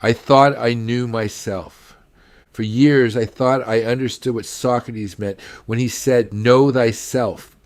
I thought I knew myself. For years, I thought I understood what Socrates meant when he said, "Know thyself."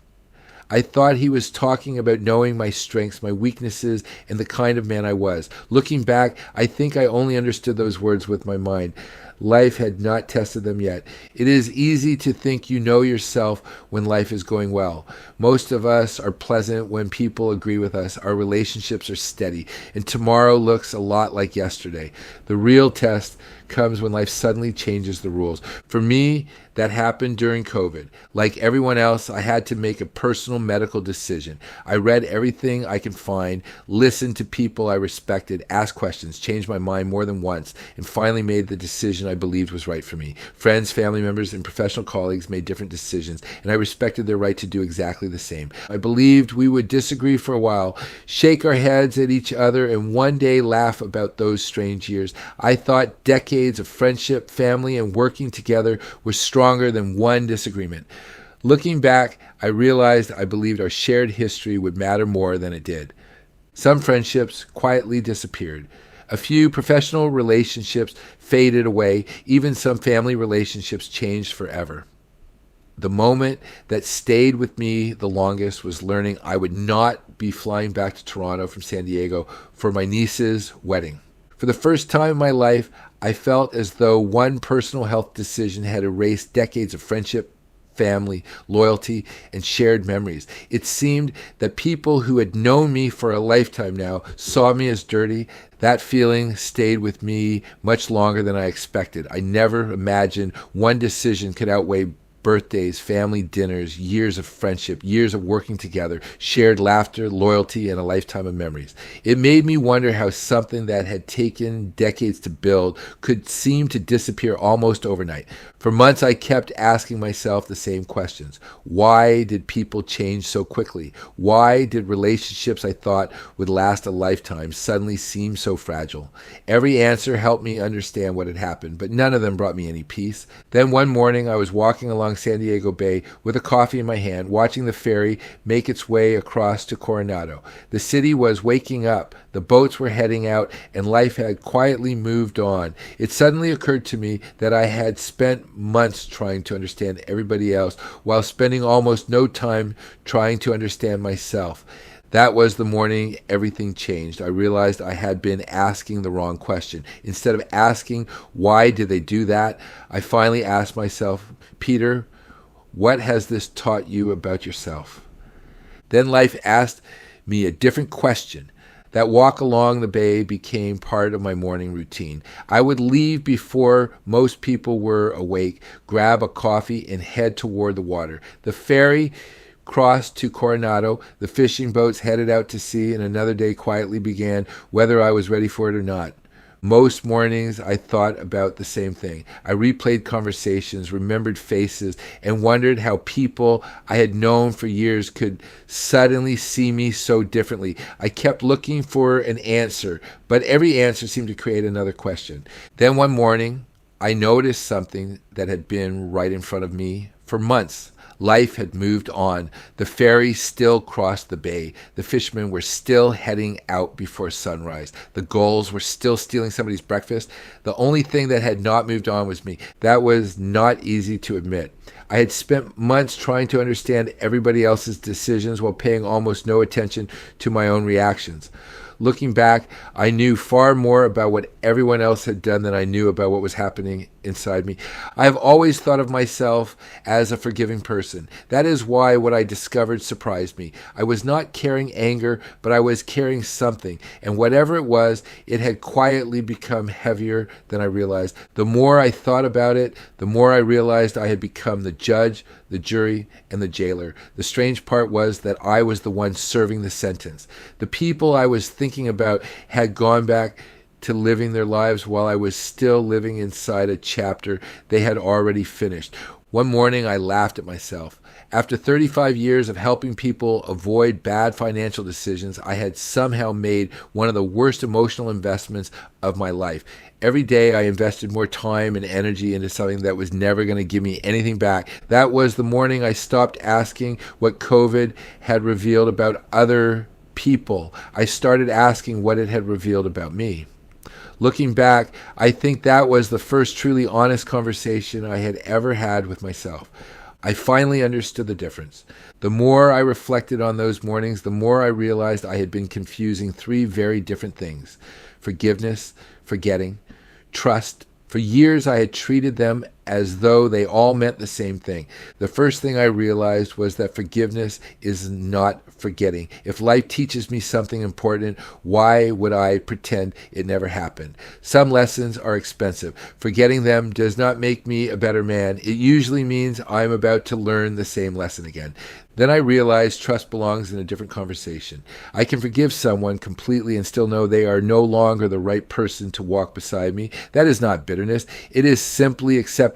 I thought he was talking about knowing my strengths, my weaknesses, and the kind of man I was. Looking back, I think I only understood those words with my mind. Life had not tested them yet. It is easy to think you know yourself when life is going well. Most of us are pleasant when people agree with us. Our relationships are steady, and tomorrow looks a lot like yesterday. The real test comes when life suddenly changes the rules. For me, that happened during COVID. Like everyone else, I had to make a personal medical decision. I read everything I could find, listened to people I respected, asked questions, changed my mind more than once, and finally made the decision I believed was right for me. Friends, family members, and professional colleagues made different decisions, and I respected their right to do exactly the same. I believed we would disagree for a while, shake our heads at each other, and one day laugh about those strange years. I thought decades of friendship, family, and working together were stronger than one disagreement. Looking back, I realized I believed our shared history would matter more than it did. Some friendships quietly disappeared. A few professional relationships faded away. Even some family relationships changed forever. The moment that stayed with me the longest was learning I would not be flying back to Toronto from San Diego for my niece's wedding. For the first time in my life, I felt as though one personal health decision had erased decades of friendship, family, loyalty, and shared memories. It seemed that people who had known me for a lifetime now saw me as dirty. That feeling stayed with me much longer than I expected. I never imagined one decision could outweigh birthdays, family dinners, years of friendship, years of working together, shared laughter, loyalty, and a lifetime of memories. It made me wonder how something that had taken decades to build could seem to disappear almost overnight. For months, I kept asking myself the same questions. Why did people change so quickly? Why did relationships I thought would last a lifetime suddenly seem so fragile? Every answer helped me understand what had happened, but none of them brought me any peace. Then one morning, I was walking along San Diego Bay with a coffee in my hand, watching the ferry make its way across to Coronado. The city was waking up, the boats were heading out, and life had quietly moved on. It suddenly occurred to me that I had spent months trying to understand everybody else while spending almost no time trying to understand myself. That was the morning everything changed. I realized I had been asking the wrong question. Instead of asking, why did they do that? I finally asked myself, Peter, what has this taught you about yourself? Then life asked me a different question. That walk along the bay became part of my morning routine. I would leave before most people were awake, grab a coffee, and head toward the water. The ferry crossed to Coronado, the fishing boats headed out to sea, and another day quietly began, whether I was ready for it or not. Most mornings I thought about the same thing. I replayed conversations, remembered faces, and wondered how people I had known for years could suddenly see me so differently. I kept looking for an answer, but every answer seemed to create another question. Then one morning, I noticed something that had been right in front of me for months. Life had moved on. The ferry still crossed the bay. The fishermen were still heading out before sunrise. The gulls were still stealing somebody's breakfast. The only thing that had not moved on was me. That was not easy to admit. I had spent months trying to understand everybody else's decisions while paying almost no attention to my own reactions. Looking back, I knew far more about what everyone else had done than I knew about what was happening inside me. I have always thought of myself as a forgiving person. That is why what I discovered surprised me. I was not carrying anger, but I was carrying something, and whatever it was, it had quietly become heavier than I realized. The more I thought about it, the more I realized I had become the judge, the jury, and the jailer. The strange part was that I was the one serving the sentence. The people I was thinking about had gone back to living their lives while I was still living inside a chapter they had already finished. One morning I laughed at myself. After 35 years of helping people avoid bad financial decisions, I had somehow made one of the worst emotional investments of my life. Every day I invested more time and energy into something that was never going to give me anything back. That was the morning I stopped asking what COVID had revealed about other people. I started asking what it had revealed about me. Looking back, I think that was the first truly honest conversation I had ever had with myself. I finally understood the difference. The more I reflected on those mornings, the more I realized I had been confusing three very different things: forgiveness, forgetting, trust. For years, I had treated them as though they all meant the same thing. The first thing I realized was that forgiveness is not forgetting. If life teaches me something important, why would I pretend it never happened? Some lessons are expensive. Forgetting them does not make me a better man. It usually means I'm about to learn the same lesson again. Then I realized trust belongs in a different conversation. I can forgive someone completely and still know they are no longer the right person to walk beside me. That is not bitterness. It is simply accepting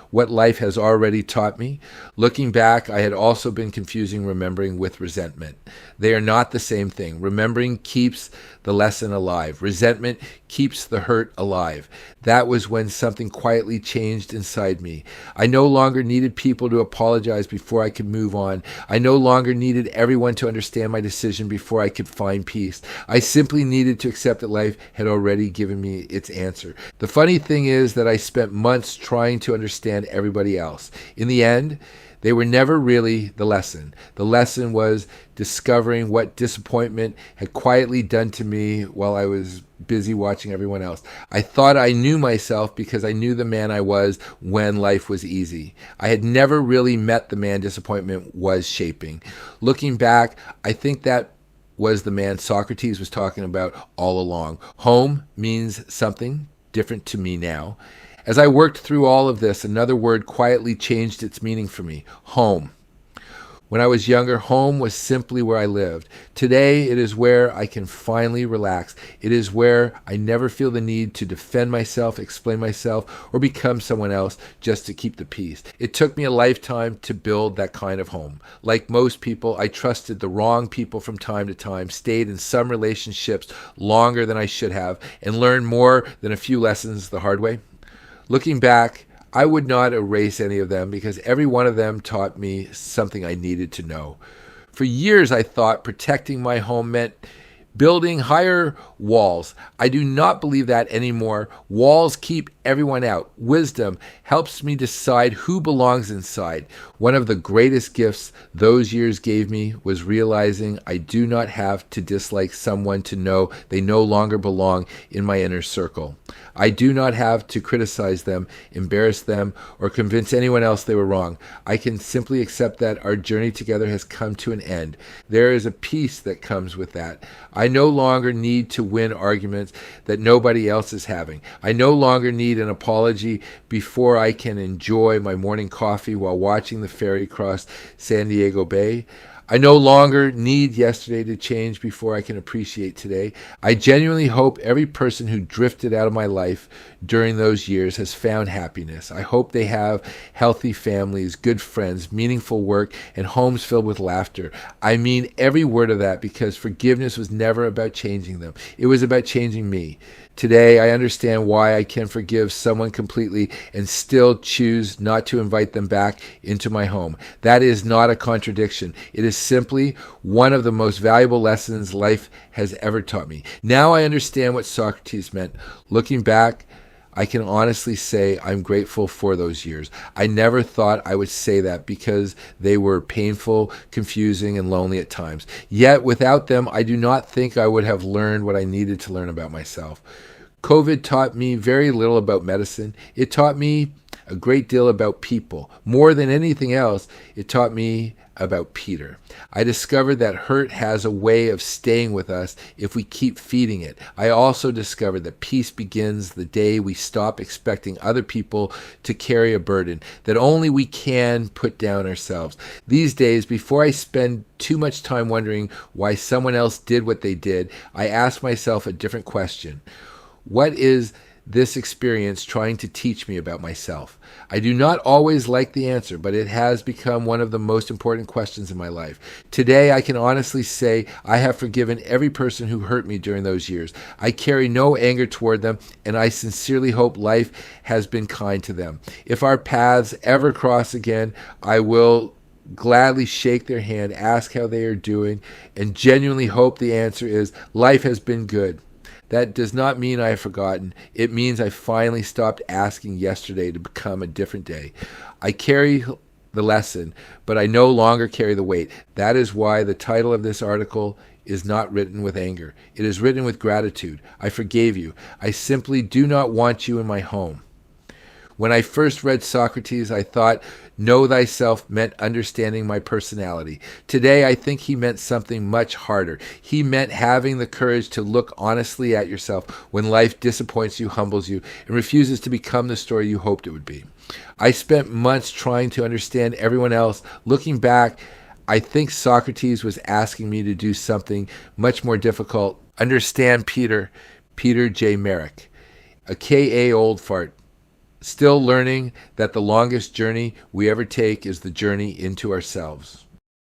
what life has already taught me. Looking back, I had also been confusing remembering with resentment. They are not the same thing. Remembering keeps the lesson alive. Resentment keeps the hurt alive. That was when something quietly changed inside me. I no longer needed people to apologize before I could move on. I no longer needed everyone to understand my decision before I could find peace. I simply needed to accept that life had already given me its answer. The funny thing is that I spent months trying to understand everybody else. In the end, they were never really the lesson. The lesson was discovering what disappointment had quietly done to me while I was busy watching everyone else. I thought I knew myself because I knew the man I was when life was easy. I had never really met the man disappointment was shaping. Looking back, I think that was the man Socrates was talking about all along. Home means something different to me now. As I worked through all of this, another word quietly changed its meaning for me: home. When I was younger, home was simply where I lived. Today, it is where I can finally relax. It is where I never feel the need to defend myself, explain myself, or become someone else just to keep the peace. It took me a lifetime to build that kind of home. Like most people, I trusted the wrong people from time to time, stayed in some relationships longer than I should have, and learned more than a few lessons the hard way. Looking back, I would not erase any of them because every one of them taught me something I needed to know. For years, I thought protecting my home meant building higher walls. I do not believe that anymore. Walls keep everyone out. Wisdom helps me decide who belongs inside. One of the greatest gifts those years gave me was realizing I do not have to dislike someone to know they no longer belong in my inner circle. I do not have to criticize them, embarrass them, or convince anyone else they were wrong. I can simply accept that our journey together has come to an end. There is a peace that comes with that. I no longer need to win arguments that nobody else is having. I no longer need an apology before I can enjoy my morning coffee while watching the ferry cross San Diego Bay. I no longer need yesterday to change before I can appreciate today. I genuinely hope every person who drifted out of my life during those years has found happiness. I hope they have healthy families, good friends, meaningful work, and homes filled with laughter. I mean every word of that, because forgiveness was never about changing them. It was about changing me. Today, I understand why I can forgive someone completely and still choose not to invite them back into my home. That is not a contradiction. It is simply one of the most valuable lessons life has ever taught me. Now I understand what Socrates meant. Looking back, I can honestly say I'm grateful for those years. I never thought I would say that because they were painful, confusing, and lonely at times. Yet without them, I do not think I would have learned what I needed to learn about myself. COVID taught me very little about medicine. It taught me a great deal about people. More than anything else, it taught me about Peter. I discovered that hurt has a way of staying with us if we keep feeding it. I also discovered that peace begins the day we stop expecting other people to carry a burden that only we can put down ourselves. These days, before I spend too much time wondering why someone else did what they did, I ask myself a different question. What is this experience trying to teach me about myself? I do not always like the answer, but it has become one of the most important questions in my life. Today, I can honestly say I have forgiven every person who hurt me during those years. I carry no anger toward them, and I sincerely hope life has been kind to them. If our paths ever cross again, I will gladly shake their hand, ask how they are doing, and genuinely hope the answer is life has been good. That does not mean I have forgotten. It means I finally stopped asking yesterday to become a different day. I carry the lesson, but I no longer carry the weight. That is why the title of this article is not written with anger. It is written with gratitude. I forgave you. I simply do not want you in my home. When I first read Socrates, I thought know thyself meant understanding my personality. Today, I think he meant something much harder. He meant having the courage to look honestly at yourself when life disappoints you, humbles you, and refuses to become the story you hoped it would be. I spent months trying to understand everyone else. Looking back, I think Socrates was asking me to do something much more difficult. Understand Peter J. Merrick, A.K.A. Old Fart. Still learning that the longest journey we ever take is the journey into ourselves.